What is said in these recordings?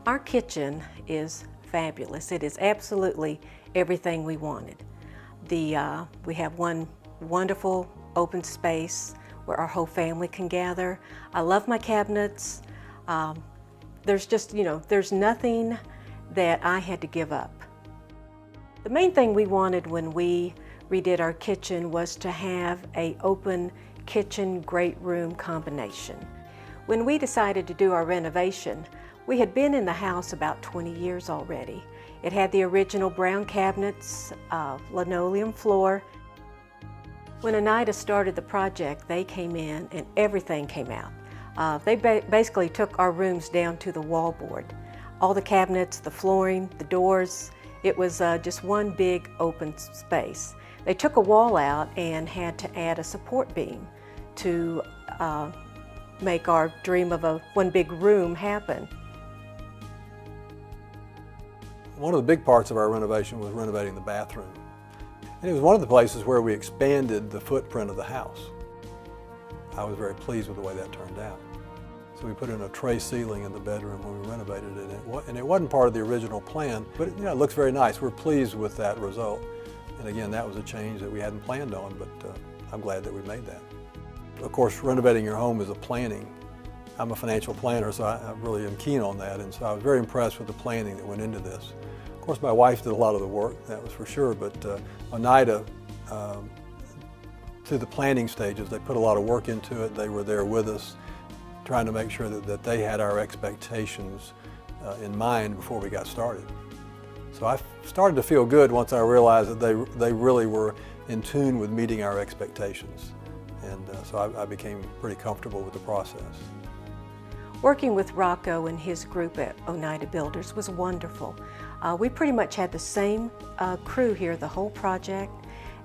Our kitchen is fabulous. It is absolutely everything we wanted. We have one wonderful open space where our whole family can gather. I love my cabinets. There's just, there's nothing that I had to give up. The main thing we wanted when we redid our kitchen was to have an open kitchen great room combination. When we decided to do our renovation, we had been in the house about 20 years already. It had the original brown cabinets, linoleum floor. When Oneida started the project, they came in and everything came out. They basically took our rooms down to the wallboard. All the cabinets, the flooring, the doors, it was just one big open space. They took a wall out and had to add a support beam to make our dream of one big room happen. One of the big parts of our renovation was renovating the bathroom. And it was one of the places where we expanded the footprint of the house. I was very pleased with the way that turned out. So we put in a tray ceiling in the bedroom when we renovated it. And it wasn't part of the original plan, but it looks very nice. We're pleased with that result. And again, that was a change that we hadn't planned on, but I'm glad that we made that. Of course, renovating your home is a planning. I'm a financial planner, so I really am keen on that, and so I was very impressed with the planning that went into this. Of course, my wife did a lot of the work, that was for sure, but Oneida, through the planning stages, they put a lot of work into it. They were there with us, trying to make sure that they had our expectations in mind before we got started. So I started to feel good once I realized that they really were in tune with meeting our expectations. And so I became pretty comfortable with the process. Working with Rocco and his group at Oneida Builders was wonderful. We pretty much had the same crew here the whole project,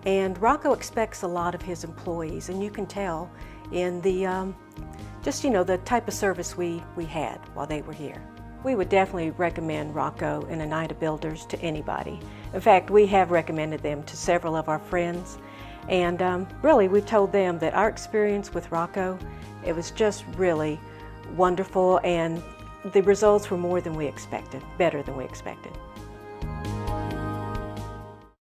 and Rocco expects a lot of his employees, and you can tell in the the type of service we had while they were here. We would definitely recommend Rocco and Oneida Builders to anybody. In fact, we have recommended them to several of our friends. And really, we've told them that our experience with Rocco, it was just really wonderful, and the results were more than we expected, better than we expected.